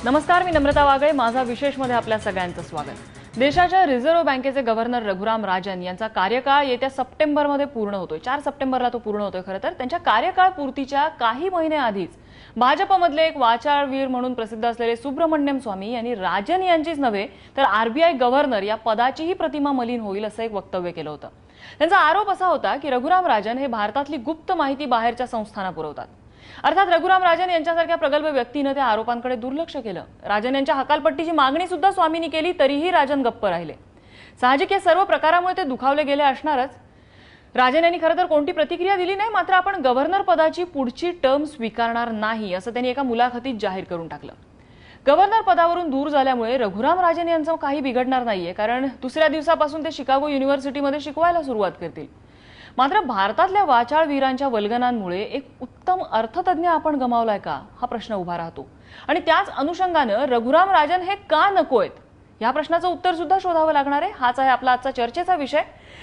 नमस्कार, मी नम्रता वागळे. माझा विशेषमध्ये आपल्या सगळ्यांचं स्वागत. देशाच्या रिझर्व्ह बँकेचे गव्हर्नर रघुराम राजन यांचा कार्यकाळ येत्या सप्टेंबरमध्ये पूर्ण होतोय. 4 सप्टेंबरला तो पूर्ण होतोय. खरं तर त्यांच्या कार्यकाळ पूर्तीच्या काही महिने आधीच भाजपमधले एक वाचाळवीर म्हणून प्रसिद्ध असलेले सुब्रमण्यम स्वामी यांनी राजन यांचीच नव्हे तर आरबीआय गव्हर्नर या पदाचीही प्रतिमा मलिन होईल असं एक वक्तव्य केलं होतं. त्यांचा आरोप असा होता की रघुराम राजन हे भारतातली गुप्त माहिती बाहेरच्या संस्थांना पुरवतात. अर्थात रघुराम राजन यांच्यासारख्या प्रगल्भ व्यक्तीने त्या आरोपांकडे दुर्लक्ष केलं. राजन यांच्या हकालपट्टीची मागणी सुद्धा स्वामींनी केली, तरीही राजन गप्प राहिले. साहजिक या सर्व प्रकारामुळे ते दुखावले गेले असणारच. राजन यांनी खरं तर कोणती प्रतिक्रिया दिली नाही, मात्र आपण गव्हर्नर पदाची पुढची टर्म स्वीकारणार नाही असं त्यांनी एका मुलाखतीत जाहीर करून टाकलं. गव्हर्नर पदावरून दूर झाल्यामुळे रघुराम राजन यांचं काही बिघडणार नाहीये, कारण दुसऱ्या दिवसापासून ते शिकागो युनिव्हर्सिटीमध्ये शिकवायला सुरुवात करतील. मात्र भारतातल्या वाचाळवीरांच्या वल्गनांमुळे एक उत्तम अर्थतज्ञ आपण गमावलाय का, हा प्रश्न उभा राहतो. आणि त्याच अनुषंगानं रघुराम राजन हे का नकोयत या प्रश्नाचं उत्तर सुद्धा शोधावं लागणार आहे. हाच आहे आपला आजचा चर्चेचा विषय.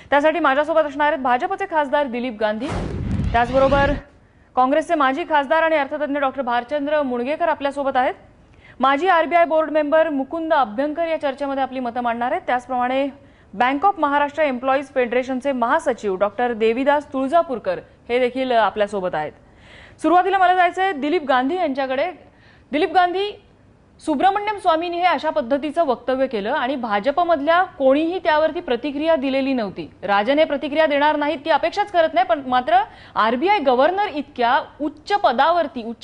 त्यासाठी माझ्यासोबत असणार आहेत भाजपचे खासदार दिलीप गांधी, त्याचबरोबर काँग्रेसचे माजी खासदार आणि अर्थतज्ञ डॉक्टर भारचंद्र मुणगेकर आपल्यासोबत आहेत. माजी RBI board member Mukund Abhyankar या चर्चेमध्ये आपली मतं मांडणार आहेत. त्याचप्रमाणे बँक ऑफ महाराष्ट्र एम्प्लॉईज फेडरेशनचे महासचिव डॉक्टर देवीदास तुळजापूरकर हे देखील आपल्यासोबत आहेत. सुरुवातीला मला जायचंय दिलीप गांधी यांच्याकडे. दिलीप गांधी, सुब्रमण्यम स्वामींनी हे अशा पद्धतीचं वक्तव्य केलं आणि भाजपमधल्या कोणीही त्यावरती प्रतिक्रिया दिलेली नव्हती. राजन हे प्रतिक्रिया देणार नाहीत ती अपेक्षाच करत नाही, पण मात्र आरबीआय गव्हर्नर इतक्या उच्च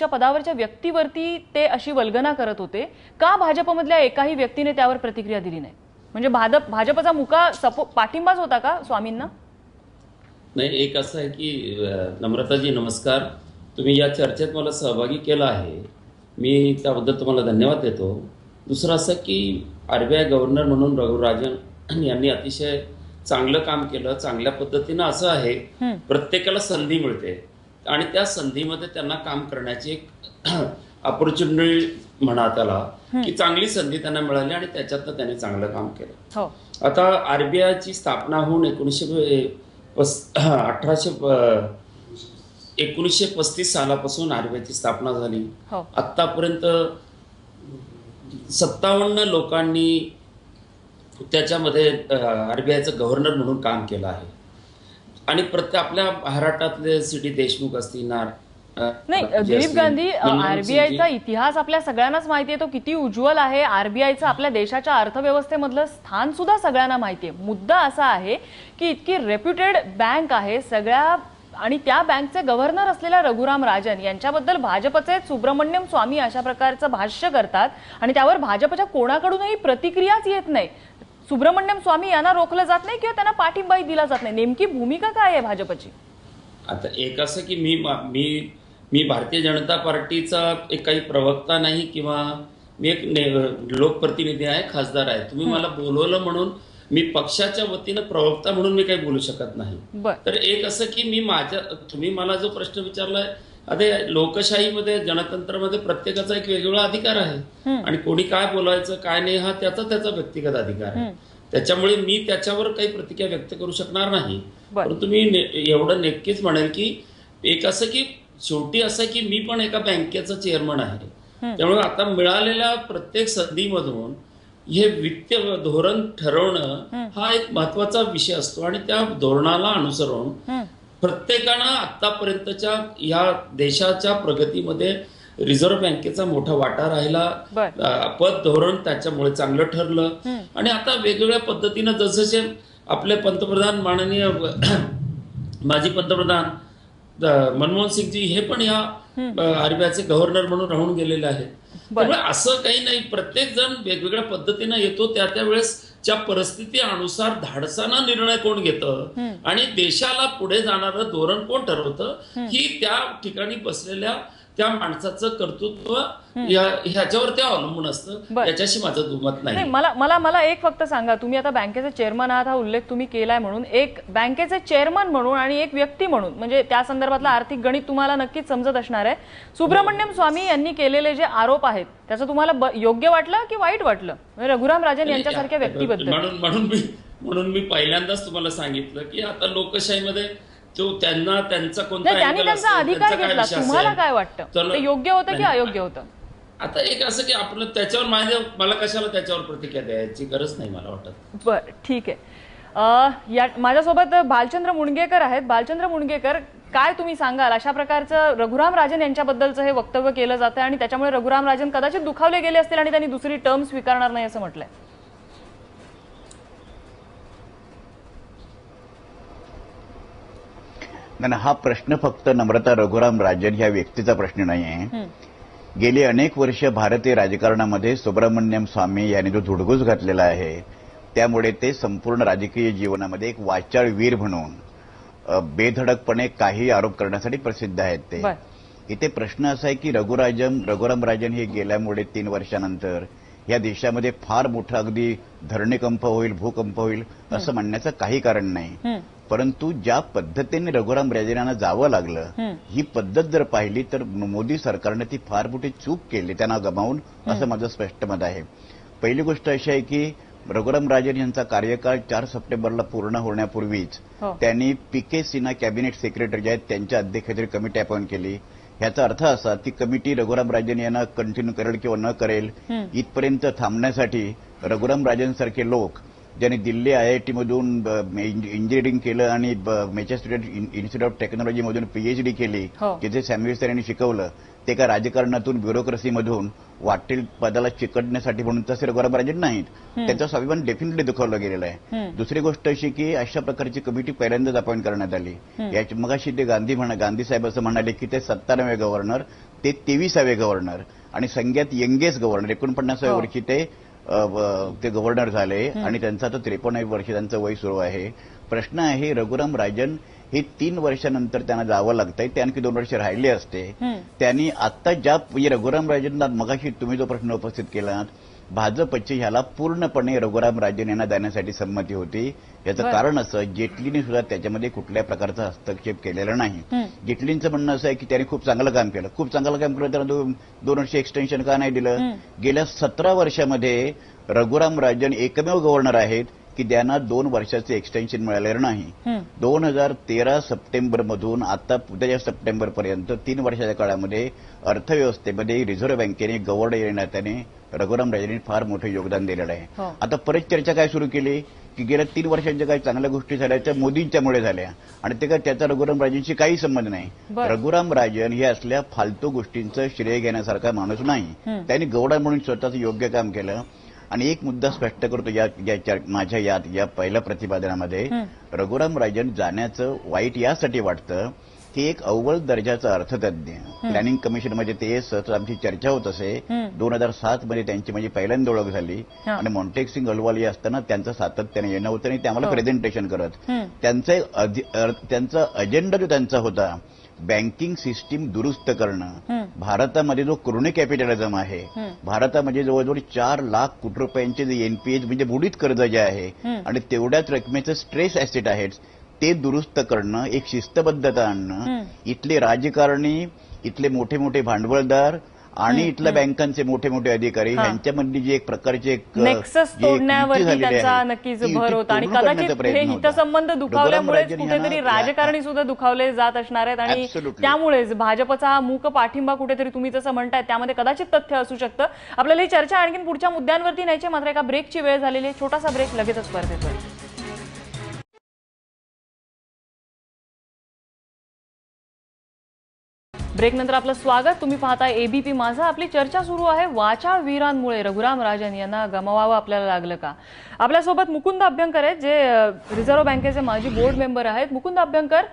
पदावरच्या व्यक्तीवरती ते अशी वल्गना करत होते. का भाजपमधल्या एकाही व्यक्तीने त्यावर प्रतिक्रिया दिली नाही? म्हणजे भाजपचा मुका पाठिंबाच होता का स्वामींना? नाही, एक असं आहे की नम्रताजी नमस्कार, तुम्ही या चर्चेत मला सहभागी केला आहे, मी त्याबद्दल तुम्हाला धन्यवाद देतो. दुसरं असं की आरबीआय गव्हर्नर म्हणून रघुराजन यांनी अतिशय चांगलं काम केलं. चांगल्या पद्धतीनं असं आहे, प्रत्येकाला संधी मिळते आणि त्या संधीमध्ये त्यांना काम करण्याची एक ऑपॉर्च्युनिटी म्हणा त्याला, की चांगली संधी त्यांना मिळाली आणि त्याच्यातनं त्यांनी चांगलं काम केलं. आता आरबीआयची स्थापना होऊन 1935 सालापासून आरबीआयची स्थापना झाली. आतापर्यंत 57 लोकांनी त्याच्यामध्ये आरबीआयचं गव्हर्नर म्हणून काम केलं आहे. आणि आपल्या महाराष्ट्रातले सी.टी. देशमुख असतील, नाही दिलीप गांधी, आरबीआयचा इतिहास आपल्या सगळ्यांनाच माहिती आहे, तो किती उज्ज्वल आहे. आरबीआयचं आपल्या देशाच्या अर्थव्यवस्थेमधलं स्थान सुद्धा सगळ्यांना माहिती आहे. मुद्दा असा आहे की इतकी रेप्युटेड बँक आहे सगळ्या, आणि त्या बँकचे गव्हर्नर असलेल्या रघुराम राजन यांच्याबद्दल भाजपचे सुब्रमण्यम स्वामी अशा प्रकारचं भाष्य करतात आणि त्यावर भाजपच्या कोणाकडूनही प्रतिक्रियाच येत नाही. सुब्रमण्यम स्वामी यांना रोखलं जात नाही किंवा त्यांना पाठिंबाही दिला जात नाही. नेमकी भूमिका काय आहे भाजपची? आता एक असं की मी भारतीय जनता पार्टीचा एक काही प्रवक्ता नाही किंवा मी एक लोकप्रतिनिधी आहे, खासदार आहे. तुम्ही मला बोलवलं म्हणून मी पक्षाच्या वतीनं प्रवक्ता म्हणून मी काही बोलू शकत नाही. तर एक असं की तुम्ही मला जो प्रश्न विचारलाय, आता लोकशाहीमध्ये, जनतंत्रामध्ये प्रत्येकाचा एक वेगवेगळा अधिकार आहे आणि कोणी काय बोलायचं काय नाही हा त्याचा व्यक्तिगत अधिकार आहे. त्याच्यामुळे मी त्याच्यावर काही प्रतिक्रिया व्यक्त करू शकणार नाही. परंतु मी एवढं नक्कीच म्हणेल की एक असं की शेवटी असं की मी पण एका बँकेचा चेअरमन आहे. त्यामुळे आता मिळालेल्या प्रत्येक संधीमधून हे वित्तीय धोरण ठरवणं हा एक महत्वाचा विषय असतो आणि त्या धोरणाला अनुसरून प्रत्येकानं आतापर्यंतच्या या देशाच्या प्रगतीमध्ये रिझर्व्ह बँकेचा मोठा वाटा राहिला. पत धोरण त्याच्यामुळे चांगलं ठरलं आणि आता वेगवेगळ्या पद्धतीनं जसं आपले पंतप्रधान माननीय माजी पंतप्रधान मनमोहन सिंगजी हे पण या आरबीआयचे गव्हर्नर म्हणून राहून गेलेले आहेत. त्यामुळे असं काही नाही, प्रत्येक जण वेगवेगळ्या पद्धतीनं येतो. त्या वेळेसच्या परिस्थितीनुसार धाडसाना निर्णय कोण घेतं आणि देशाला पुढे जाणारं धोरण कोण ठरवतं ही त्या ठिकाणी बसलेल्या त्या माणसाचं कर्तृत्व ह्याच्यावर ते अवलंबून असतं. याच्याशी माझं दुमत नाही. मला एक फक्त सांगा, तुम्ही आता बँकेचे चेअरमन आहात, हा उल्लेख तुम्ही केलाय, म्हणून एक बँकेचे चेअरमन म्हणून आणि एक व्यक्ती म्हणून म्हणजे त्या संदर्भातलं आर्थिक गणित तुम्हाला नक्कीच समजत असणार आहे. सुब्रमण्यम स्वामी यांनी केलेले जे आरोप आहेत त्याचं तुम्हाला योग्य वाटलं की वाईट वाटलं रघुराम राजन यांच्यासारख्या व्यक्तीबद्दल? म्हणून मी पहिल्यांदाच तुम्हाला सांगितलं की आता लोकशाहीमध्ये त्यांचा कोणता त्यांनी त्यांचा अधिकार घेतला. तुम्हाला काय वाटतं, ते योग्य होतं की अयोग्य होतं? आता एक असं की आपलं त्याच्यावर मला कशाला त्याच्यावर प्रतिक्रिया द्यायची गरज नाही मला वाटत. बर, ठीक आहे. माझ्यासोबत भालचंद्र मुणगेकर आहेत. भालचंद्र मुणगेकर, काय तुम्ही सांगाल? अशा प्रकारचं रघुराम राजन यांच्याबद्दलचं हे वक्तव्य केलं जातं आणि त्याच्यामुळे रघुराम राजन कदाचित दुखावले गेले असतील आणि त्यांनी दुसरी टर्म स्वीकारणार नाही असं म्हटलंय. नाही, हा प्रश्न फक्त नम्रता रघुराम राजन ह्या व्यक्तीचा प्रश्न नाही आहे. गेली अनेक वर्ष भारतीय राजकारणामध्ये सुब्रमण्यम स्वामी यांनी जो धुडगूस घातलेला आहे त्यामुळे ते संपूर्ण राजकीय जीवनामध्ये एक वाचाळ वीर म्हणून बेधडकपणे काही आरोप करण्यासाठी प्रसिद्ध आहेत. ते इथे प्रश्न असा आहे की रघुराम राजन हे गेल्यामुळे 3 वर्षानंतर या देशामध्ये फार मोठा अगदी धरणीकंप होईल, भूकंप होईल असं म्हणण्याचं काही कारण नाही. परंतु ज्या पद्धतीने रघुराम राजनांना जावं लागलं ही पद्धत जर पाहिली तर मोदी सरकारने ती फार मोठी चूक केली त्यांना गमावून, असं माझं स्पष्ट मत आहे. पहिली गोष्ट अशी आहे की रघुराम राजन यांचा कार्यकाळ 4 सप्टेंबरला पूर्ण होण्यापूर्वीच त्यांनी पीके सिन्हा कॅबिनेट सेक्रेटरी जे आहेत त्यांच्या अध्यक्षतेखाली कमिटी अपॉइंट केली. ह्याचा अर्थ असा ती कमिटी रघुराम राजन यांना कंटिन्यू करेल किंवा न करेल इथपर्यंत थांबण्यासाठी रघुराम राजन सारखे लोक ज्यांनी दिल्ली IIT मधून इंजिनिअरिंग केलं आणि मॅसेच्युसेट्स इन्स्टिट्यूट ऑफ टेक्नॉलॉजीमधून PhD केली, जिथे सॅम्युएल्सन यांनी शिकवलं, ते का राजकारणातून ब्युरोक्रेसीमधून वाटेल पदाला चिकटण्यासाठी म्हणून तसे रघुराम राजन नाहीत. त्यांचा स्वाभिमान डेफिनेटली दुखावलं गेलेला आहे. दुसरी गोष्ट अशी की अशा प्रकारची कमिटी पहिल्यांदाच अपॉइंट करण्यात आली. याची मगाशी ते गांधी साहेब असं म्हणाले की ते 97वे गव्हर्नर, ते 23वे गव्हर्नर आणि सगळ्यात यंगेस्ट गव्हर्नर 49व्या वर्षी ते गव्हर्नर झाले आणि त्यांचं आता 53 वर्ष त्यांचं वय सुरू आहे. प्रश्न आहे रघुराम राजन हे 3 वर्षानंतर त्यांना जावं लागतंय, ते आणखी 2 वर्ष राहिले असते. त्यांनी आता ज्या रघुराम राजनला मगाशी तुम्ही जो प्रश्न उपस्थित केलात, भाजपची ह्याला पूर्णपणे रघुराम राजन यांना देण्यासाठी संमती होती. याचं कारण असं जेटलीने सुद्धा त्याच्यामध्ये कुठल्या प्रकारचा हस्तक्षेप केलेला नाही. जेटलींचं म्हणणं असं आहे की त्यांनी खूप चांगलं काम केलं, त्यांना 2 वर्ष एक्सटेन्शन का नाही दिलं. गेल्या 17 वर्षामध्ये रघुराम राजन एकमेव गव्हर्नर आहेत की त्यांना 2 वर्षाचे एक्सटेन्शन मिळालेलं नाही. 2013 सप्टेंबरमधून आता उद्याच्या सप्टेंबरपर्यंत 3 वर्षाच्या काळामध्ये अर्थव्यवस्थेमध्ये रिझर्व्ह बँकेने गव्हर्नर या नात्याने रघुराम राजन फार मोठं योगदान दिलेलं आहे. आता परत चर्चा काय सुरू केली की गेल्या 3 वर्षांच्या काही चांगल्या गोष्टी झाल्या त्या मोदींच्यामुळे झाल्या आणि ते काय त्याचा रघुराम राजनशी काही संबंध नाही. रघुराम राजन हे असल्या फालतू गोष्टींचं श्रेय घेण्यासारखा माणूस नाही. त्यांनी गव्हर्नर म्हणून स्वतःचं योग्य काम केलं. आणि एक मुद्दा स्पष्ट करतो माझ्या या पहिल्या प्रतिपादनामध्ये, रघुराम राजन जाण्याचं वाईट यासाठी वाटतं की एक अव्वल दर्जाचा अर्थतज्ञ प्लॅनिंग कमिशनमध्ये ते सहज आमची चर्चा होत असे. 2007 मध्ये त्यांची माझी पहिल्यांदा ओळख झाली आणि मॉन्टेक सिंग अहलुवालिया असताना त्यांचं सातत्याने येणं होतं आणि ते आम्हाला प्रेझेंटेशन करत. त्यांचा अजेंडा जो त्यांचा होता बँकिंग सिस्टीम दुरुस्त करणं. भारतामध्ये जो क्रोनी कॅपिटलिझम आहे, भारतामध्ये जवळजवळ 4 लाख कोटी रुपयांचे जे NPA म्हणजे बुडीत कर्ज जे आहे आणि तेवढ्याच रकमेचं स्ट्रेस ऍसेट आहेत ते दुरुस्त करणं, एक शिस्तबद्धता आणणं. इथले राजकारणी, इथले मोठे मोठे भांडवलदार आणि इथल्या बँकांचे मोठे मोठे अधिकारी यांच्यामधली जी एक प्रकारची नेक्सस तोडण्यावरती त्यांचा नक्कीच भर होता आणि कदाचित हे हितसंबंध दुखावल्यामुळे कुठेतरी राजकारणी सुद्धा दुखावले जात असणार आहेत आणि त्यामुळेच भाजपचा हा मूक पाठिंबा कुठेतरी तुम्ही जसं म्हणताय त्यामध्ये कदाचित तथ्य असू शकतं. आपल्याला ही चर्चा आणखी पुढच्या मुद्द्यांवरती न्यायची, मात्र एका ब्रेकची वेळ झालेली आहे. छोटासा ब्रेक, लगेचच परत येतोय. ब्रेक नंतर आपलं स्वागत. तुम्ही पाहताय ABP माझा. आपली चर्चा सुरू आहे वाचाळ वीरांमुळे रघुराम राजन यांना गमवावं आपल्याला लागलं का. आपल्यासोबत मुकुंद अभ्यंकर आहेत जे रिझर्व्ह बँकेचे माजी बोर्ड मेंबर आहेत. मुकुंद अभ्यंकर,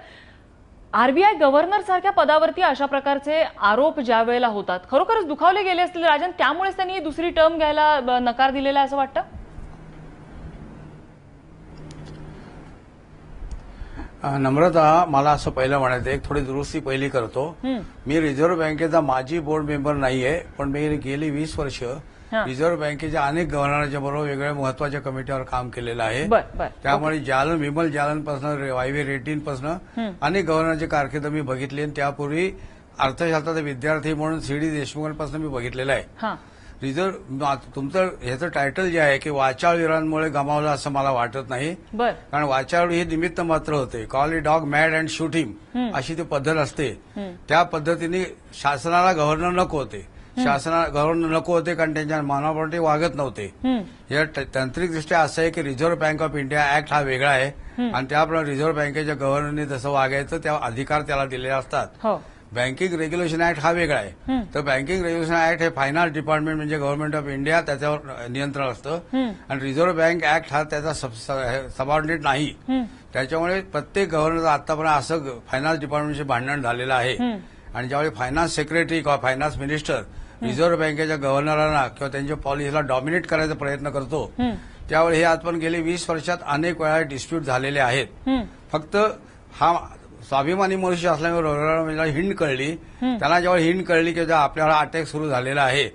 RBI गव्हर्नर सारख्या पदावरती अशा प्रकारचे आरोप ज्या वेळेला होतात खरोखरच दुखावले गेले असतील राजन, त्यामुळेच त्यांनी दुसरी टर्म घ्यायला नकार दिलेला असं वाटतं. नम्रता, मला असं पहिलं म्हणायचं, एक थोडी दुरुस्ती पहिली करतो. मी रिझर्व्ह बँकेचा माजी बोर्ड मेंबर नाहीये, पण मी गेली 20 वर्ष रिझर्व्ह बँकेच्या अनेक गव्हर्नरच्या बरोबर वेगवेगळ्या महत्वाच्या कमिटीवर काम केलेलं आहे. त्यामुळे विमल जालनपासून YV रेड्डींपासून अनेक गव्हर्नरचे कारकीर्द मी बघितली आणि त्यापूर्वी अर्थशास्त्राचे विद्यार्थी म्हणून CD देशमुखांपासून मी बघितलेलं आहे. तुमचं ह्याचं टायटल जे आहे की वाचाळ वीरांमुळे गमावलं असं मला वाटत नाही, कारण वाचाळ हे निमित्त मात्र होते. Call a dog mad and shoot him अशी ती पद्धत असते. त्या पद्धतीने शासनाला गव्हर्नर नको होते, गव्हर्नर नको होते कारण त्यांच्या मनाप्रमाणे वागत नव्हते. या तांत्रिकदृष्ट्या असं आहे की reserve bank of India act हा वेगळा आहे आणि त्याप्रमाणे रिझर्व्ह बँकेच्या गव्हर्नरने जसं वागायचं त्या अधिकार त्याला दिलेले असतात. बँकिंग रेग्युलेशन ऍक्ट हा वेगळा आहे. तर बँकिंग रेग्युलेशन ऍक्ट हे फायनान्स डिपार्टमेंट म्हणजे गव्हर्नमेंट ऑफ इंडिया त्याच्यावर नियंत्रण असतं आणि रिझर्व्ह बँक ऍक्ट हा त्याचा सबऑर्डिनेट नाही. त्याच्यामुळे प्रत्येक गव्हर्नरचं आतापर्यंत असं फायनान्स डिपार्टमेंटशी भांडण झालेलं आहे आणि ज्यावेळी फायनान्स सेक्रेटरी किंवा फायनान्स मिनिस्टर रिझर्व्ह बँकेच्या गव्हर्नरांना किंवा त्यांच्या पॉलिसीला डॉमिनेट करायचा प्रयत्न करतो त्यावेळी हे आजपर्यंत गेली 20 वर्षात अनेक वेळा डिस्प्यूट झालेले आहेत. फक्त हा स्वाभिमानी मनुष्य असल्यामुळे हिंड कळली. त्याला जेव्हा हिंड कळली की आपल्याला अटॅक सुरू झालेला आहे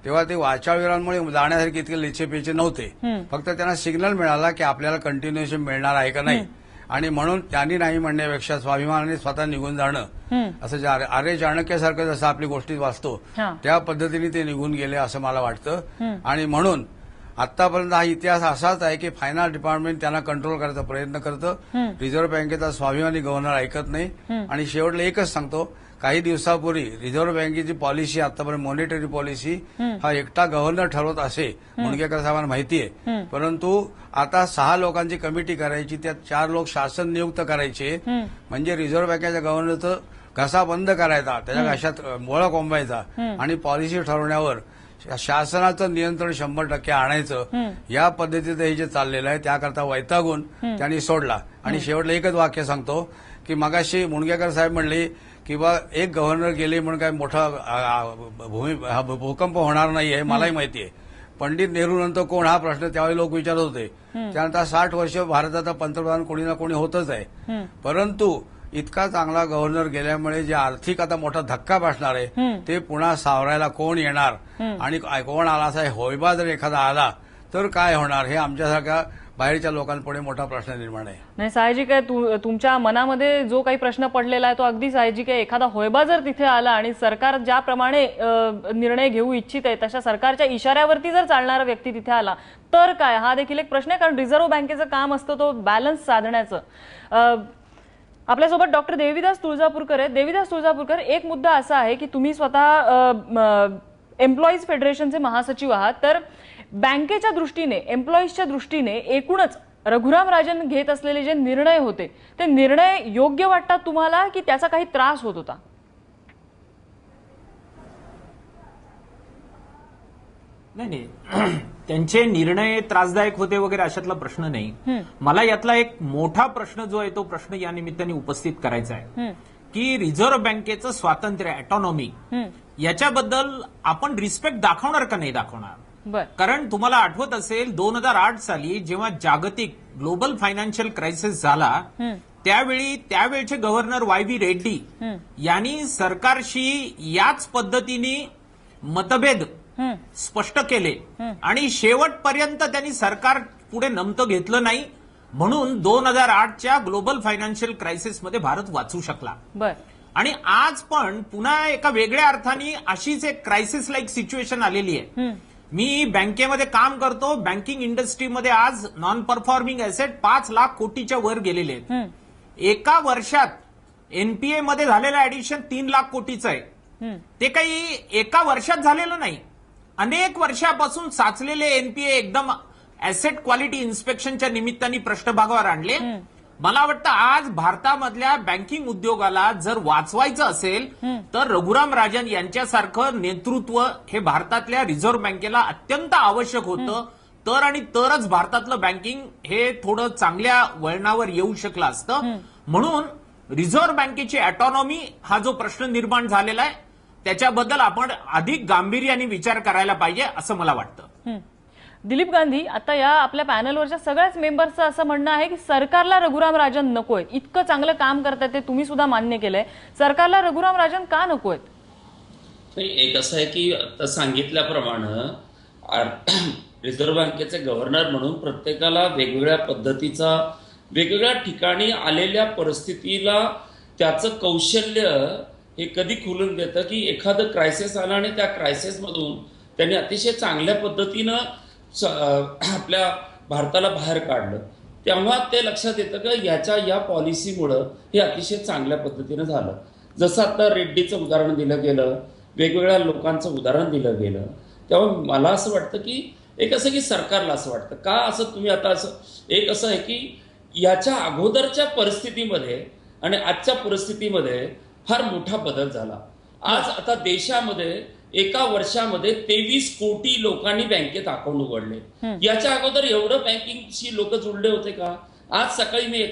तेव्हा ते वाचाळवीरांमुळे जाण्यासारखे इतके लेचेपेचे नव्हते. फक्त त्यांना सिग्नल मिळाला की आपल्याला कंटिन्युएशन मिळणार आहे का नाही आणि म्हणून त्यांनी नाही म्हणण्यापेक्षा स्वाभिमानाने स्वतः निघून जाणं असं आर्य चाणक्यासारखं जसं आपली गोष्टीत वाचतो त्या पद्धतीने ते निघून गेले असं मला वाटतं. आणि म्हणून आतापर्यंत हा इतिहास असाच आहे की फायनान्स डिपार्टमेंट त्यांना कंट्रोल करायचा प्रयत्न करतं. रिझर्व्ह बँकेचा स्वाभिमानी गव्हर्नर ऐकत नाही आणि शेवटला एकच सांगतो काही दिवसापूर्वी रिझर्व्ह बँकेची पॉलिसी आतापर्यंत मॉनिटरी पॉलिसी हा एकटा गव्हर्नर ठरवत असे मुणगेकर साहेबांना माहिती आहे. परंतु आता 6 लोकांची कमिटी करायची त्यात 4 लोक शासन नियुक्त करायचे म्हणजे रिझर्व्ह बँकेच्या गव्हर्नरचं घसा बंद करायचा त्याच्या घशात मोळा कोंबायचा आणि पॉलिसी ठरवण्यावर शासनाचं नियंत्रण 100% आणायचं या पद्धतीचं हे जे चाललेलं आहे त्याकरता वैतागून त्यांनी सोडला. आणि शेवटला एकच वाक्य सांगतो की मगाशी मुणगेकर साहेब म्हणले की बा एक गव्हर्नर गेले म्हणून काय मोठा भूकंप होणार नाहीये. मलाही माहिती आहे. पंडित नेहरू नंतर कोण हा प्रश्न त्यावेळी लोक विचारत होते. त्यानंतर 60 वर्ष भारताचा पंतप्रधान कोणी ना कोणी होतच आहे. परंतु इतका चांगला गव्हर्नर गेल्यामुळे जे आर्थिक आता मोठा धक्का बसणार आहे ते पुन्हा सावरायला कोण येणार आणि कोण आला असा होयबा जर एखादा आला तर काय होणार हे आमच्यासारख्या बाहेरच्या लोकांपुढे मोठा प्रश्न निर्माण आहे. नाही साहजिक आहे. तुमच्या मनामध्ये जो काही प्रश्न पडलेला आहे तो अगदी साहजिक आहे. एखादा होयबा जर तिथे आला आणि सरकार ज्याप्रमाणे निर्णय घेऊ इच्छित आहे तशा सरकारच्या इशाऱ्यावरती जर चालणारा व्यक्ती तिथे आला तर काय हा देखील एक प्रश्न आहे. कारण रिझर्व्ह बँकेचं काम असतं तो बॅलन्स साधण्याचं. आपल्यासोबत डॉक्टर देविदास तुळजापूरकर आहेत. देविदास तुळजापूरकर, एक मुद्दा असा आहे की तुम्ही स्वतः एम्प्लॉईज फेडरेशनचे महासचिव आहात. तर बँकेच्या दृष्टीने एम्प्लॉईजच्या दृष्टीने एकूणच रघुराम राजन घेत असलेले जे निर्णय होते ते निर्णय योग्य वाटतात तुम्हाला की त्याचा काही त्रास होत होता? नाही त्यांचे निर्णय त्रासदायक होते वगैरे अशातला प्रश्न नाही. मला यातला एक मोठा प्रश्न जो आहे तो प्रश्न या निमित्ताने उपस्थित करायचा आहे की रिझर्व्ह बँकेचं स्वातंत्र्य ऑटोनॉमी याच्याबद्दल आपण रिस्पेक्ट दाखवणार का नाही दाखवणार. कारण तुम्हाला आठवत असेल 2008 साली जेव्हा जागतिक ग्लोबल फायनान्शियल क्रायसिस झाला त्यावेळचे गव्हर्नर YV रेड्डी यांनी सरकारशी याच पद्धतीने मतभेद स्पष्ट केले आणि शेवटपर्यंत त्यांनी सरकार पुढे नमतं घेतलं नाही म्हणून 2008च्या ग्लोबल फायनान्शियल क्रायसिसमध्ये भारत वाचू शकला. आणि आज पण पुन्हा एका वेगळ्या अर्थाने अशीच एक क्रायसिस लाईक सिच्युएशन आलेली आहे. मी बँकेमध्ये काम करतो. बँकिंग इंडस्ट्रीमध्ये आज नॉन परफॉर्मिंग ऍसेट 5 लाख कोटीच्या वर गेलेले आहेत. एका वर्षात एनपीए मध्ये झालेलं ऍडिशन 3 लाख कोटीचं आहे. ते काही एका वर्षात झालेलं नाही. अनेक वर्षापासून साचलेले एनपीए एकदम ऍसेट क्वालिटी इन्स्पेक्शनच्या निमित्ताने पृष्ठभागावर आणले. मला वाटतं आज भारतामधल्या बँकिंग उद्योगाला जर वाचवायचं असेल तर रघुराम राजन यांच्यासारखं नेतृत्व हे भारतातल्या रिझर्व्ह बँकेला अत्यंत आवश्यक होतं. तर आणि तरच भारतातलं बँकिंग हे थोडं चांगल्या वळणावर येऊ शकलं असतं. म्हणून रिझर्व्ह बँकेची ऑटोनॉमी हा जो प्रश्न निर्माण झालेला आहे त्याच्याबद्दल आपण अधिक गांभीर्याने विचार करायला पाहिजे असं मला वाटतं. दिलीप गांधी, आता या आपल्या पॅनलवरच्या सगळ्याच मेंबर्सचं असं म्हणणं आहे की सरकारला रघुराम राजन नकोय. इतकं चांगलं काम करतात ते तुम्ही सुद्धा मान्य केलंय. सरकारला रघुराम राजन का नकोय? एक असं आहे की आता सांगितल्याप्रमाणे रिझर्व्ह बँकेचे गव्हर्नर म्हणून प्रत्येकाला वेगवेगळ्या पद्धतीचा वेगवेगळ्या ठिकाणी आलेल्या परिस्थितीला त्याचं कौशल्य हे कधी खुलून देतं की एखादं क्रायसिस आलं आणि त्या क्रायसिसमधून त्यांनी अतिशय चांगल्या पद्धतीनं आपल्या भारताला बाहेर काढलं. तेव्हा ते लक्षात येतं की या पॉलिसीमुळं हे अतिशय चांगल्या पद्धतीनं झालं. जसं आता रेड्डीचं उदाहरण दिलं गेलं वेगवेगळ्या लोकांचं उदाहरण दिलं गेलं, तेव्हा मला असं वाटतं की एक असं की सरकारला असं वाटतं का असं तुम्ही आता असं एक असं आहे की याच्या अगोदरच्या परिस्थितीमध्ये आणि आजच्या परिस्थितीमध्ये फार मोठा बदल झाला. आज आता देशामध्ये एका वर्षामध्ये 23 कोटी लोकांनी बँकेत अकाउंट उघडले. याच्या अगोदर एवढं बँकिंगशी लोक जुळले होते का? आज सकाळी मी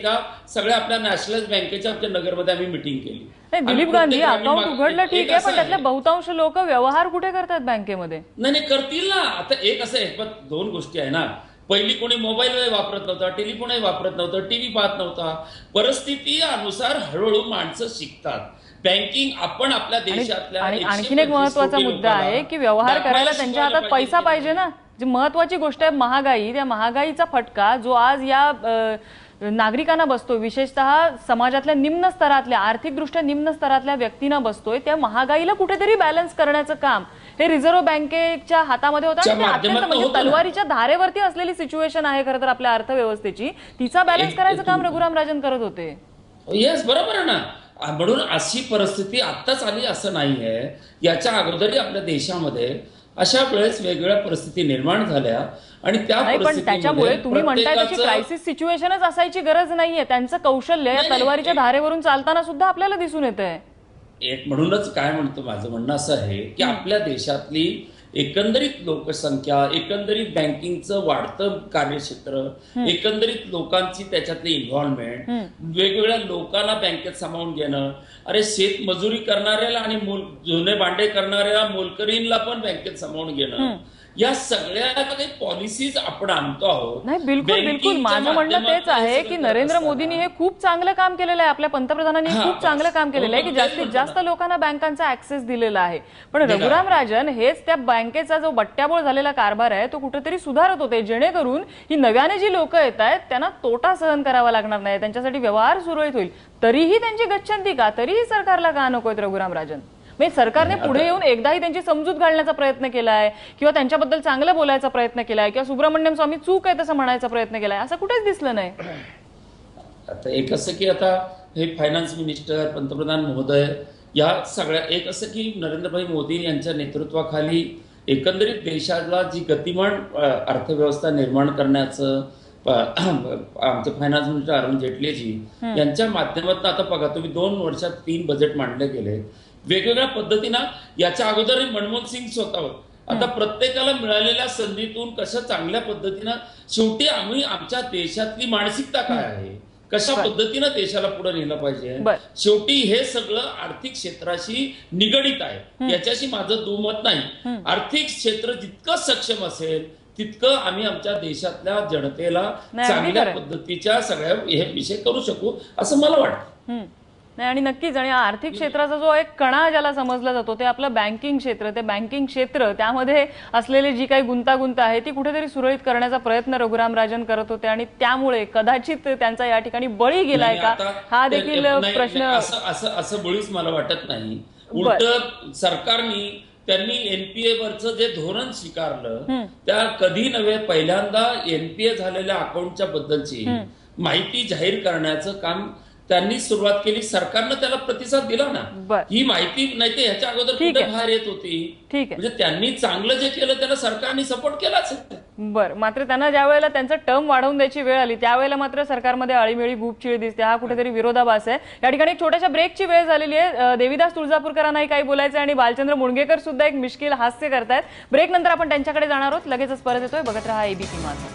सगळ्या आपल्या नॅशनल बँकेच्या आमच्या नगरमध्ये आम्ही मिटिंग केली. दिलीप गांधी, अकाउंट उघडलं ठीक आहे, पण त्यातले बहुतांश लोक व्यवहार कुठे करतात बँकेमध्ये? नाही करतील ना. आता एक असं आहे, पण दोन गोष्टी आहे ना. पहिली कोणी मोबाईल वापरत नव्हता, टेलिफोनही वापरत नव्हतं, टीव्ही पाहत नव्हता. परिस्थिती अनुसार हळूहळू माणसं शिकतात. बँकिंग आपण आपल्या देशातल्या आणि आणखीन एक महत्वाचा मुद्दा आहे की व्यवहार करायला त्यांच्या हातात पैसा पाहिजे ना. जी महत्वाची गोष्ट आहे महागाई, त्या महागाईचा फटका जो आज या नागरिकांना बसतोय, विशेषतः समाजातल्या निम्न स्तरातल्या, आर्थिकदृष्ट्या निम्न स्तरातल्या व्यक्तींना बसतोय, त्या महागाईला कुठेतरी बॅलन्स करण्याचं काम हे रिझर्व्ह बँकेच्या हातामध्ये होतं. आणि अत्यंत म्हणजे तलवारीच्या धारेवरती असलेली सिच्युएशन आहे खरं तर आपल्या अर्थव्यवस्थेची. तिचा बॅलन्स करायचं काम रघुराम राजन करत होते. येस, बरोबर आहे ना. म्हणून अशी परिस्थिती आत्ताच आली असं नाहीये. याच्या अगोदरही आपल्या देशामध्ये अशा वेळेस वेगवेगळ्या परिस्थिती निर्माण झाल्या आणि त्या पण त्याच्यामुळे तुम्ही म्हणताय त्याची क्रायसिस सिच्युएशनच असायची गरज नाहीये. त्यांचं कौशल्य तलवारीच्या धारेवरून चालताना सुद्धा आपल्याला दिसून येत आहे. एक म्हणूनच काय म्हणतो, माझं म्हणणं असं आहे की आपल्या देशातली एकंदरीत लोकसंख्या, एकंदरीत बँकिंगचं वाढतं कार्यक्षेत्र, एकंदरीत लोकांची त्याच्यातली इन्व्हॉल्वमेंट, वेगवेगळ्या लोकांना बँकेत सामावून घेणं. अरे शेतमजुरी करणाऱ्याला आणि जुने भांडे करणाऱ्या मोलकरींना पण बँकेत सामावून घेणं, या सगळ्या काही पॉलिसीज आपण आणतो आहोत. नाही, बिलकुल बिलकुल. माझं म्हणणं तेच आहे की नरेंद्र मोदींनी हे खूप चांगलं काम केलेलं आहे. आपल्या पंतप्रधानांनी खूप चांगलं काम केलेलं आहे की जास्तीत जास्त लोकांना बँकांचा ऍक्सेस दिलेला आहे. पण रघुराम राजन हेच त्या बँकेचा जो बट्ट्याबोळ झालेला कारभार आहे तो कुठेतरी सुधारत होते, जेणेकरून ही नव्याने जी लोक येत आहेत त्यांना तोटा सहन करावा लागणार नाही, त्यांच्यासाठी व्यवहार सुरळीत होईल. तरीही त्यांची गच्छंती का? तरीही सरकारला का नकोय रघुराम राजन? म्हणजे सरकारने पुढे येऊन एकदाही त्यांची समजूत घालण्याचा प्रयत्न केलाय किंवा त्यांच्याबद्दल चांगलं बोलायचा प्रयत्न केलाय किंवा सुब्रमण्यम स्वामी चूक आहे तसं म्हणायचा प्रयत्न केलाय, असं कुठेच दिसलं नाही. आता एक असं की आता हे फायनान्स मिनिस्टर, पंतप्रधान महोदय, या सगळ्या एक असं की नरेंद्रभाई मोदी यांच्या नेतृत्वाखाली एकंदरीत देशाला जी गतिमान अर्थव्यवस्था निर्माण करण्याचं आमचे फायनान्स मिनिस्टर अरुण जेटलीजी यांच्या माध्यमातून आता बघा तुम्ही 2 वर्षात 3 बजेट मांडले गेले वेगवेगळ्या पद्धतीनं. याच्या अगोदर मनमोहन सिंग स्वतः आता प्रत्येकाला मिळालेल्या संधीतून कसं चांगल्या पद्धतीनं, शेवटी आम्ही आमच्या देशातली मानसिकता काय आहे, कशा पद्धतीनं देशाला पुढे नेलं पाहिजे, शेवटी हे सगळं आर्थिक क्षेत्राशी निगडित आहे. याच्याशी माझं दुमत नाही. आर्थिक क्षेत्र जितकं सक्षम असेल तितकं आम्ही आमच्या देशातल्या जनतेला चांगल्या पद्धतीच्या सगळ्या हे विषय करू शकू असं मला वाटतं. नाही, आणि नक्कीच. आणि आर्थिक क्षेत्राचा जो एक कणा ज्याला समजला जातो ते आपलं बँकिंग क्षेत्र, ते बँकिंग क्षेत्र त्यामध्ये असलेली जी काही गुंतागुंत आहे ती कुठेतरी सुरळीत करण्याचा प्रयत्न रघुराम राजन करत होते आणि त्यामुळे कदाचित त्यांचा या ठिकाणी बळी गेलाय का हा देखील प्रश्न. असं बळीच मला वाटत नाही. उलट सरकारने त्यांनी एनपीए वरचं जे धोरण स्वीकारलं त्या कधी नव्हे पहिल्यांदा एनपीए झालेल्या अकाउंटच्या बद्दलची माहिती जाहीर करण्याचं काम त्यांनी सुरुवात केली. सरकारनं त्याला प्रतिसाद दिला ना. ही माहिती नाही ते ह्याच्या अगोदर कुठे बाहेर येत होती. म्हणजे त्यांनी चांगलं जे केलं त्याला सरकारने सपोर्ट केलाच. बरं, मात्र त्यांना ज्या वेळेला त्यांचं टर्म वाढवून द्यायची वेळ आली त्यावेळेला मात्र सरकारमध्ये अळीमिळी गुपचिळी दिसते. हा कुठेतरी विरोधाभास आहे. या ठिकाणी एक छोट्याशा ब्रेकची वेळ झालेली आहे. देवीदास तुळजापूरकरांनाही काही बोलायचं आणि बालचंद्र मुणगेकर सुद्धा एक मिश्किल हास्य करतायत. ब्रेक नंतर आपण त्यांच्याकडे जाणार आहोत. लगेचच परत येतोय. बघत रहा एबीपी माझा.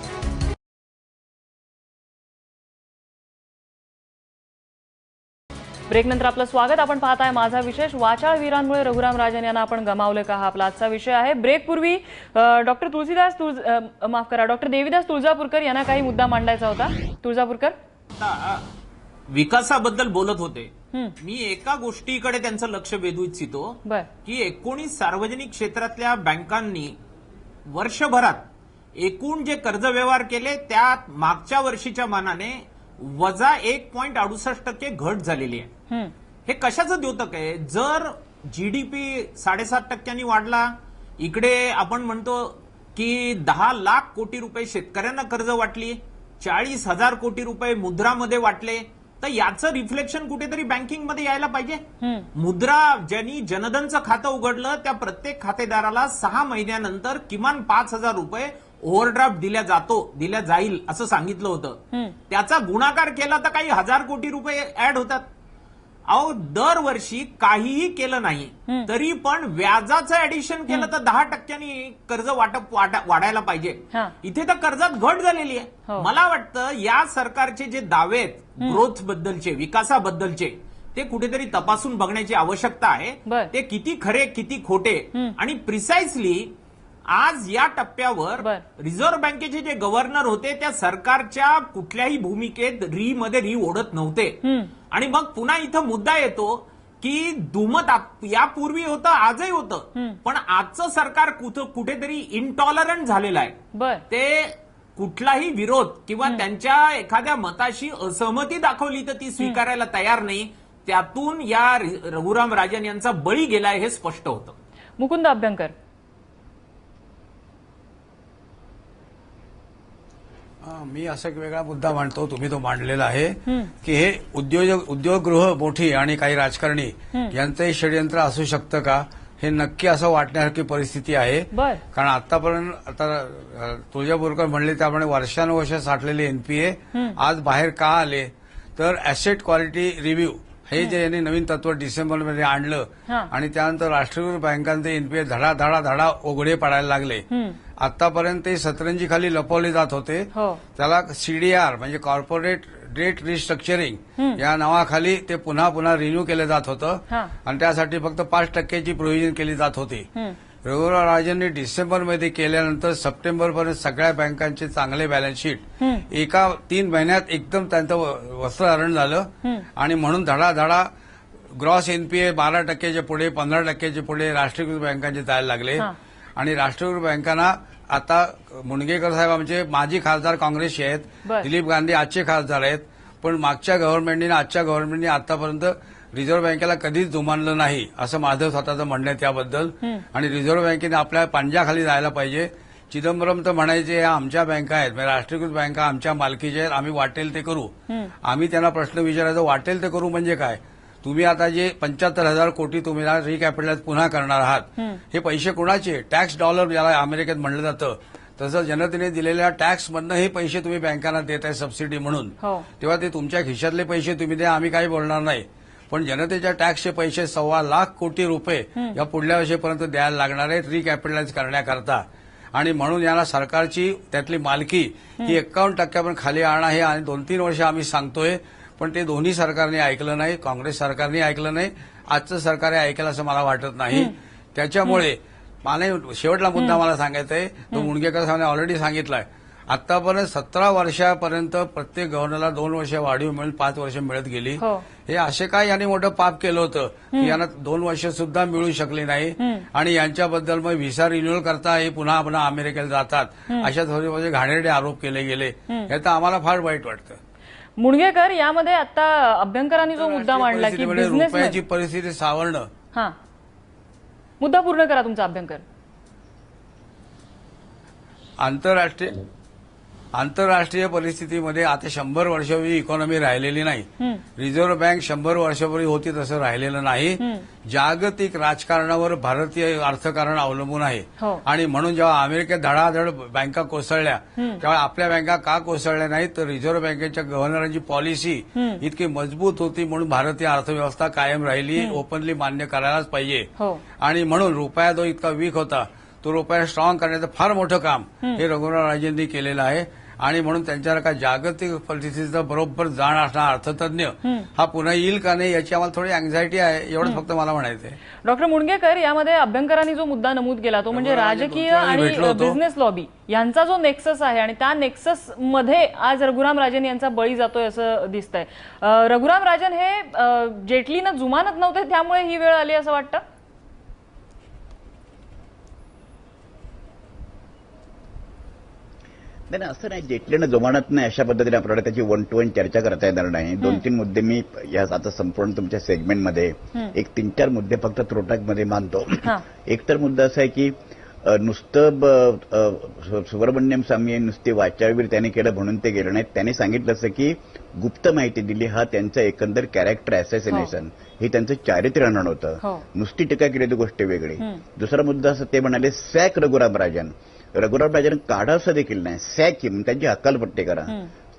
ब्रेक नंतर आपलं स्वागत. आपण पाहताय माझा विशेष. वाचाळ वीरांमुळे रघुराम राजन यांना आपण गमावले का, हा आपला आजचा विषय आहे. ब्रेक पूर्वी डॉक्टर देवीदास तुळजापूरकर यांना काही मुद्दा मांडायचा होता. तुळजापूरकर विकासाबद्दल बोलत होते. मी एका गोष्टीकडे त्यांचं लक्ष वेधू इच्छितो की 19 सार्वजनिक क्षेत्रातल्या बँकांनी वर्षभरात एकूण जे कर्ज व्यवहार केले त्यात मागच्या वर्षीच्या मानाने वजा 1.68% घट झालेली आहे. हे कशाचं द्योतक आहे? जर जीडीपी 7.5% वाढला, इकडे आपण म्हणतो की 10 लाख कोटी रुपये शेतकऱ्यांना कर्ज वाटली, 40,000 कोटी रुपये मुद्रामध्ये वाटले, तर याचं रिफ्लेक्शन कुठेतरी बँकिंगमध्ये यायला पाहिजे. मुद्रा ज्यांनी जनधनचं खातं उघडलं त्या प्रत्येक खातेदाराला 6 महिन्यानंतर किमान 5,000 रुपये ओव्हरड्राफ्ट दिल्या जाईल असं सांगितलं होतं. त्याचा गुणाकार केला तर काही 1,000 कोटी रुपये ऍड होतात. अहो, दरवर्षी काहीही केलं नाही तरी पण व्याजाचं ऍडिशन केलं तर 10% कर्ज वाटप वाढायला पाहिजे. इथे तर कर्जात घट झालेली आहे. मला वाटतं या सरकारचे जे दावे आहेत ग्रोथ बद्दलचे, विकासाबद्दलचे, ते कुठेतरी तपासून बघण्याची आवश्यकता आहे. ते किती खरे किती खोटे आणि प्रिसाइसली आज या टप्प्यावर रिझर्व्ह बँकेचे जे गव्हर्नर होते त्या सरकारच्या कुठल्याही भूमिकेत री ओढत नव्हते. आणि मग पुन्हा इथं मुद्दा येतो की दुमत यापूर्वी होतं, आजही होतं, पण आजचं सरकार कुठेतरी इंटॉलरंट झालेलं आहे. ते कुठलाही विरोध किंवा त्यांच्या एखाद्या मताशी असहमती दाखवली तर ती स्वीकारायला तयार नाही. त्यातून या रघुराम राजन यांचा बळी गेलाय हे स्पष्ट होतं. मुकुंद अभ्यंकर, मी असा एक वेगळा मुद्दा मांडतो, तुम्ही तो मांडलेला आहे की हे उद्योगगृह मोठी आणि काही राजकारणी यांचंही षडयंत्र असू शकतं का, हे नक्की असं वाटण्यासारखी परिस्थिती आहे. कारण आतापर्यंत आता तुळजापूरकर म्हणले त्याप्रमाणे वर्षानुवर्ष साठलेले एनपीए आज बाहेर का आले, तर ऍसेट क्वालिटी रिव्ह्यू हे जे यांनी नवीन तत्व डिसेंबरमध्ये आणलं आणि त्यानंतर राष्ट्रीयकृत बँकांचे एनपीए धडा उघडे पडायला लागले. आतापर्यंत ते सतरंजी खाली लपवले जात होते. त्याला सीडीआर म्हणजे कॉर्पोरेट डेट रिस्ट्रक्चरिंग या नावाखाली ते पुन्हा रिन्यू केलं जात होतं आणि त्यासाठी फक्त 5% प्रोव्हिजन केली जात होती. रघुराम राजनने डिसेंबरमध्ये केल्यानंतर सप्टेंबरपर्यंत सगळ्या बँकांचे चांगले बॅलन्स शीट एका 3 महिन्यात एकदम त्यांचं वस्त्रहरण झालं आणि म्हणून धडाधडा ग्रॉस एनपीए 12%च्या पुढे 15%च्या पुढे राष्ट्रीयकृत बँकांचे जायला लागले. आणि राष्ट्रीयकृत बँकांना आता मुनगेकर साहेब आमचे माजी खासदार काँग्रेसचे आहेत, दिलीप गांधी आजचे खासदार आहेत, पण मागच्या गव्हर्नमेंटने आजच्या गव्हर्नमेंटने आतापर्यंत रिझर्व्ह बँकेला कधीच जुमानलं नाही असं माझं स्वतःचं म्हणणं आहे त्याबद्दल. आणि रिझर्व्ह बँकेने आपल्या पंजाखाली जायला पाहिजे. चिदंबरम तर म्हणायचे या आमच्या बँका आहेत, म्हणजे राष्ट्रीयकृत बँका आमच्या मालकीच्या आहेत, आम्ही वाटेल ते करू. आम्ही त्यांना प्रश्न विचारायचो वाटेल ते करू म्हणजे काय, तुम्ही आता जे 75,000 कोटी तुम्ही रिकॅपिटलाइज पुन्हा करणार आहात हे पैसे कोणाचे, टॅक्स डॉलर ज्याला अमेरिकेत म्हणलं जातं तसं जनतेने दिलेल्या टॅक्समधनं हे पैसे तुम्ही बँकांना देत आहे सबसिडी म्हणून, तेव्हा ते तुमच्या खिशातले पैसे तुम्ही द्या, आम्ही काही बोलणार नाही. पण जनतेच्या टॅक्सचे पैसे 1.25 लाख कोटी रुपये या पुढल्या वर्षीपर्यंत द्यायला लागणार आहेत रिकॅपिटलाइज करण्याकरता. आणि म्हणून याला सरकारची त्यातली मालकी ही 51% खाली आणा हे आणि 2-3 वर्ष आम्ही सांगतोय, पण ते दोन्ही सरकारने ऐकलं नाही, काँग्रेस सरकारने ऐकलं नाही, आजचं सरकार ऐकेल असं मला वाटत नाही. त्याच्यामुळे मला शेवटला मुद्दा मला सांगायचा आहे, तो मुणगेकर साहेबांनी ऑलरेडी सांगितलाय. आतापर्यंत 17 वर्षापर्यंत प्रत्येक गव्हर्नरला 2 वर्ष वाढीव मिळून 5 वर्ष मिळत गेली. हे असे काय यांनी मोठं पाप केलं होतं की यांना 2 वर्ष सुद्धा मिळू शकली नाही आणि यांच्याबद्दल मग व्हिसा रिन्युअल करता हे पुन्हा अमेरिकेला जातात, अशा थोडे घाणेरडे आरोप केले गेले. याचं आम्हाला फार वाईट वाटतं. मुणगेकर, यामध्ये आता अभ्यंकरांनी जो मुद्दा मांडला की रुपयाची परिस्थिती सावरणं, मुद्दा पूर्ण करा तुमचा अभ्यंकर. आंतरराष्ट्रीय परिस्थितीमध्ये आता 100 वर्षापूर्वी इकॉनॉमी राहिलेली नाही. रिझर्व्ह बँक 100 वर्षापूर्वी होती तसं राहिलेलं नाही. जागतिक राजकारणावर भारतीय अर्थकारण अवलंबून आहे. आणि म्हणून जेव्हा अमेरिकेत धडाधड बँका कोसळल्या तेव्हा आपल्या बँका का कोसळल्या नाहीत, तर रिझर्व्ह बँकेच्या गव्हर्नरांची पॉलिसी इतकी मजबूत होती म्हणून भारतीय अर्थव्यवस्था कायम राहिली. ओपनली मान्य करायलाच पाहिजे. आणि म्हणून रुपया जो इतका वीक होता तो रुपया स्ट्रॉंग करण्याचं फार मोठं काम हे रघुराम राजननी केलेलं आहे. आणि म्हणून त्यांच्यासारखा जागतिक परिस्थितीचा बरोबर जाण असणारा अर्थतज्ञ हा पुन्हा येईल का नाही याची आम्हाला थोडी अँझायटी आहे, एवढंच फक्त मला म्हणायचं आहे. डॉक्टर मुणगेकर, यामध्ये अभ्यंकरांनी जो मुद्दा नमूद केला तो म्हणजे राजकीय आणि बिझनेस लॉबी यांचा जो नेक्सस आहे आणि त्या नेक्सस मध्ये आज रघुराम राजन यांचा बळी जातोय असं दिसतंय. रघुराम राजन हे जेटलीनं जुमानत नव्हते त्यामुळे ही वेळ आली असं वाटतं? नाही, असं नाही, जेटलीनं जमानत नाही अशा पद्धतीने आपल्याला त्याची 1-to-1 चर्चा करता येणार नाही. 2-3 मुद्दे मी या आता संपूर्ण तुमच्या सेगमेंटमध्ये 3-4 मुद्दे फक्त त्रोटकमध्ये मानतो. एक तर मुद्दा असा आहे की नुसतं सुब्रमण्यम स्वामी नुसते वाचाळवीर त्यांनी केलं म्हणून ते गेले नाहीत. त्यांनी सांगितलं असं की गुप्त माहिती दिली, हा त्यांचा एकंदर कॅरेक्टर असॅसिनेशन, हे त्यांचं चारित्र्य हनन होतं. नुसती टीका केली ती गोष्ट वेगळी. दुसरा मुद्दा असं ते म्हणाले सॅक रघुराम राजन. रघुराम राजन काढा असं देखील नाही, सॅक म्हणून त्यांची हकालपट्टी करा.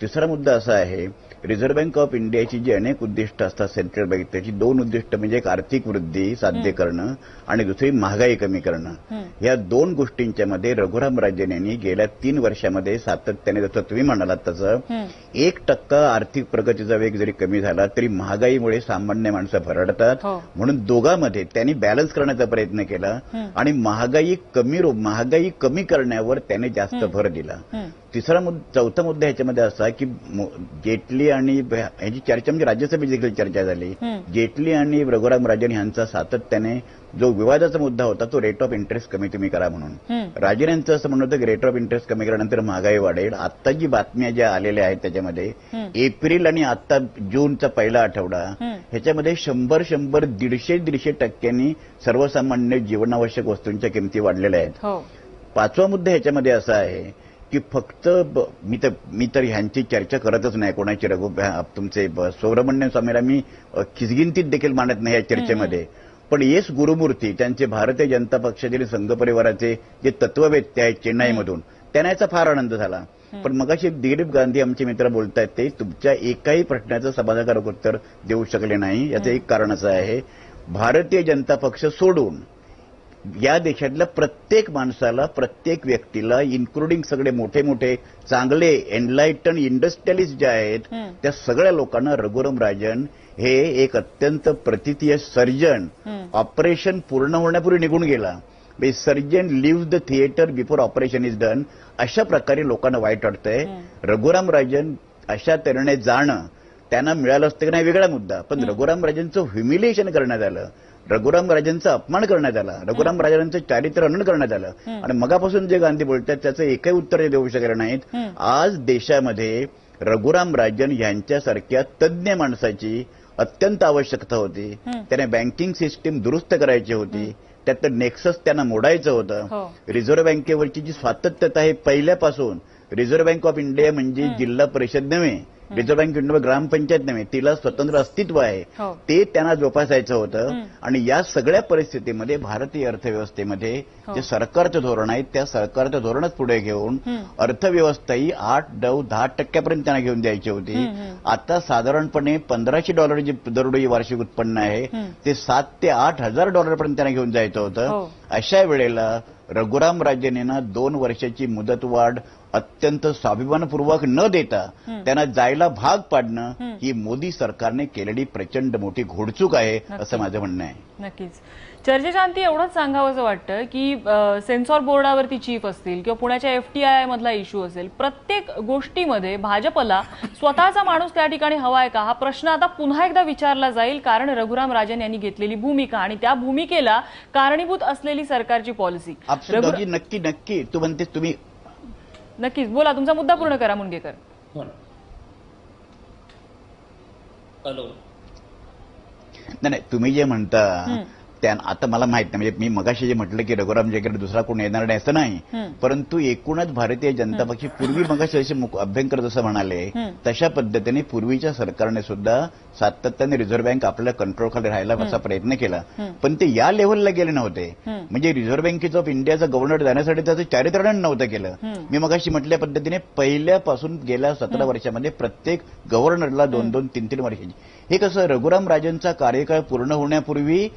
तिसरा मुद्दा असा आहे, रिझर्व्ह बँक ऑफ इंडियाची जी अनेक उद्दिष्ट असतात सेंट्रल बँक, त्याची 2 उद्दिष्ट म्हणजे एक आर्थिक वृद्धी साध्य करणं आणि दुसरी महागाई कमी करणं. या 2 गोष्टींच्या मध्ये रघुराम राजन यांनी गेल्या 3 वर्षामध्ये सातत्याने, जसं तुम्ही म्हणालात तसं 1% आर्थिक प्रगतीचा वेग जरी कमी झाला तरी महागाईमुळे सामान्य माणसं भरडतात. म्हणून दोघांमध्ये त्यांनी बॅलन्स करण्याचा प्रयत्न केला आणि महागाई कमी करण्यावर त्याने जास्त भर दिला. चौथा मुद्दा ह्याच्यामध्ये असा की जेटली आणि ह्याची चर्चा म्हणजे राज्यसभेत देखील चर्चा झाली. जेटली आणि रघुराम राजन यांचा सातत्याने जो विवादाचा मुद्दा होता तो रेट ऑफ इंटरेस्ट कमी तुम्ही करा म्हणून. राजन यांचं असं म्हणणं होतं की रेट ऑफ इंटरेस्ट कमी केल्यानंतर महागाई वाढेल. आता जी बातम्या ज्या आलेल्या आहेत त्याच्यामध्ये एप्रिल आणि आता जूनचा पहिला आठवडा ह्याच्यामध्ये 100, 150% सर्वसामान्य जीवनावश्यक वस्तूंच्या किमती वाढलेल्या आहेत. 5वा मुद्दा ह्याच्यामध्ये असा आहे की फक्त मी तर ह्यांची चर्चा करतच नाही कोणाची, तुमचे सुब्रमण्यम स्वामीला मी खिसगिंतीत देखील मानत नाही या चर्चेमध्ये. पण येस गुरुमूर्ती त्यांचे भारतीय जनता पक्षातील संघ परिवाराचे जे तत्ववेत्ते आहेत चेन्नईमधून, त्यांना याचा फार आनंद झाला. पण मगाशी दिलीप गांधी आमचे मित्र बोलतायत ते तुमच्या एकाही प्रश्नाचं समाधानकारक उत्तर देऊ शकले नाही. याचं एक कारण असं आहे, भारतीय जनता पक्ष सोडून या देशातल्या प्रत्येक माणसाला, प्रत्येक व्यक्तीला, इन्क्लुडिंग सगळे मोठे मोठे चांगले एनलाइटन इंडस्ट्रियलिस्ट जे आहेत त्या सगळ्या लोकांना रघुराम राजन हे एक अत्यंत प्रतितीय सर्जन, ऑपरेशन पूर्ण होण्यापूर्वी निघून गेला, surgeon leave the theatre before operation is done, अशा प्रकारे लोकांना वाईट वाटतंय. रघुराम राजन अशा तऱ्हेने जाणं त्यांना मिळालं असतं की नाही वेगळा मुद्दा, पण रघुराम राजनचं ह्युमिलिएशन करण्यात आलं, रघुराम राजनचा अपमान करण्यात आला, रघुराम राजनचं चारित्र्य हनन करण्यात आलं. आणि मगापासून जे गांधी बोलतात त्याचं एकही उत्तर देऊ शकले नाहीत. आज देशामध्ये रघुराम राजन यांच्यासारख्या तज्ज्ञ माणसाची अत्यंत आवश्यकता होती. त्याने बँकिंग सिस्टीम दुरुस्त करायची होती, त्यातलं नेक्सस त्यांना मोडायचं होतं. रिझर्व्ह बँकेवरची जी स्वायत्तता आहे पहिल्यापासून, रिझर्व्ह बँक ऑफ इंडिया म्हणजे जिल्हा परिषद नव्हे, रिझर्व्ह बँक इंडिया ग्रामपंचायत नव्हे, तिला स्वतंत्र अस्तित्व आहे, ते त्यांना जोपासायचं होतं. आणि या सगळ्या परिस्थितीमध्ये भारतीय अर्थव्यवस्थेमध्ये जे सरकारचं धोरण आहे त्या सरकारचं धोरणच पुढे घेऊन अर्थव्यवस्था ही 8-10% त्यांना घेऊन द्यायची होती. आता साधारणपणे $1,500 जे दरडोई वार्षिक उत्पन्न आहे ते $7,000 ते $8,000 पर्यंत त्यांना घेऊन जायचं होतं. अशा वेळेला रघुराम राजन यांना 2 वर्षाची मुदतवाढ अत्यंत स्वाभिमानपूर्वक न देता त्यांना जायला भाग पाडणं ही मोदी सरकारने केलेली प्रचंड मोठी घोडचूक आहे असं माझं म्हणणं आहे. नक्कीच. चर्चेच्या अंती एवढंच सांगावंसं वाटतं की सेन्सॉर बोर्डावरती चीफ असतील किंवा पुण्याच्या FTI मधला इश्यू असेल, प्रत्येक गोष्टीमध्ये भाजपला स्वतःचा माणूस त्या ठिकाणी हवाय का हा प्रश्न आता पुन्हा एकदा विचारला जाईल. कारण रघुराम राजन यांनी घेतलेली भूमिका आणि त्या भूमिकेला कारणीभूत असलेली सरकारची पॉलिसी. नक्की तू म्हणतेस तुम्ही नक्कीच बोला, तुमचा मुद्दा पूर्ण करा मुनगेकर. हॅलो. नाही, तुम्ही जे म्हणता आता मला माहित नाही, म्हणजे मी मगाशी जे म्हटलं की रघुराम जयकडे दुसरा कोण येणार नाही असं नाही, परंतु एकूणच भारतीय जनता पक्ष पूर्वी मगाशी असे अभ्यंकर जसं म्हणाले तशा पद्धतीने पूर्वीच्या सरकारने सुद्धा सातत्याने रिझर्व्ह बँक आपल्या कंट्रोलखाली राहायला असा प्रयत्न केला, पण ते या लेव्हलला गेले नव्हते. म्हणजे रिझर्व्ह बँकेचा ऑफ इंडियाचा गव्हर्नर जाण्यासाठी त्याचं चारित्र्यन नव्हतं केलं. मी मगाशी म्हटल्या पद्धतीने पहिल्यापासून गेल्या 17 वर्षामध्ये प्रत्येक गव्हर्नरला 2-2, 3-3 वर्षाची, हे कसं रघुराम राजनचा कार्यकाळ पूर्ण होण्यापूर्वी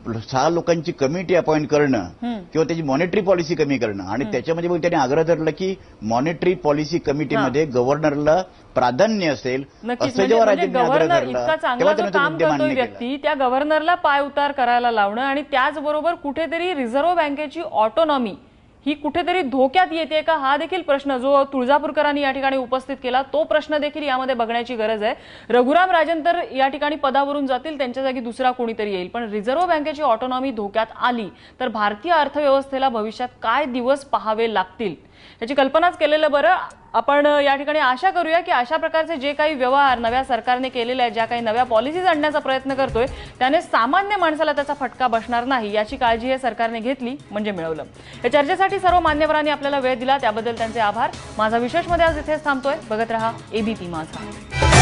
6 लोकांची कमिटी अपॉइंट करणं किंवा त्याची मॉनिटरी पॉलिसी कमी करणं आणि त्याच्यामध्ये मग त्यांनी आग्रह धरला की मॉनिटरी पॉलिसी कमिटीमध्ये गव्हर्नरला प्राधान्य असेल असं जेव्हा राज्यांनी आग्रह धरला तेव्हा काम करतोय व्यक्ती त्या गव्हर्नरला पाय उतार करायला लावणं आणि त्याचबरोबर कुठेतरी रिझर्व्ह बँकेची ऑटोनॉमी ही कुठेतरी धोक्यात येते का हा देखील प्रश्न जो तुळजापूरकरांनी या ठिकाणी उपस्थित केला तो प्रश्न देखील यामध्ये बघण्याची गरज आहे. रघुराम राजन तर या ठिकाणी पदावरून जातील, त्यांच्या जागी दुसरा कोणीतरी येईल, पण रिझर्व्ह बँकेची ऑटोनॉमी धोक्यात आली तर भारतीय अर्थव्यवस्थेला भविष्यात काय दिवस पाहावे लागतील याची कल्पनाच केलेलं बरं. आपण या ठिकाणी आशा करूया की अशा प्रकारचे जे काही व्यवहार नव्या सरकारने केलेले आहेत, ज्या काही नव्या पॉलिसीज आणण्याचा प्रयत्न करतोय, त्याने सामान्य माणसाला त्याचा फटका बसणार नाही याची काळजी हे सरकारने घेतली म्हणजे मिळवलं. या चर्चेसाठी सर्व मान्यवरांनी आपल्याला वेळ दिला त्याबद्दल त्यांचे आभार. माझा विशेषमध्ये आज इथेच थांबतोय. बघत रहा एबीपी माझा.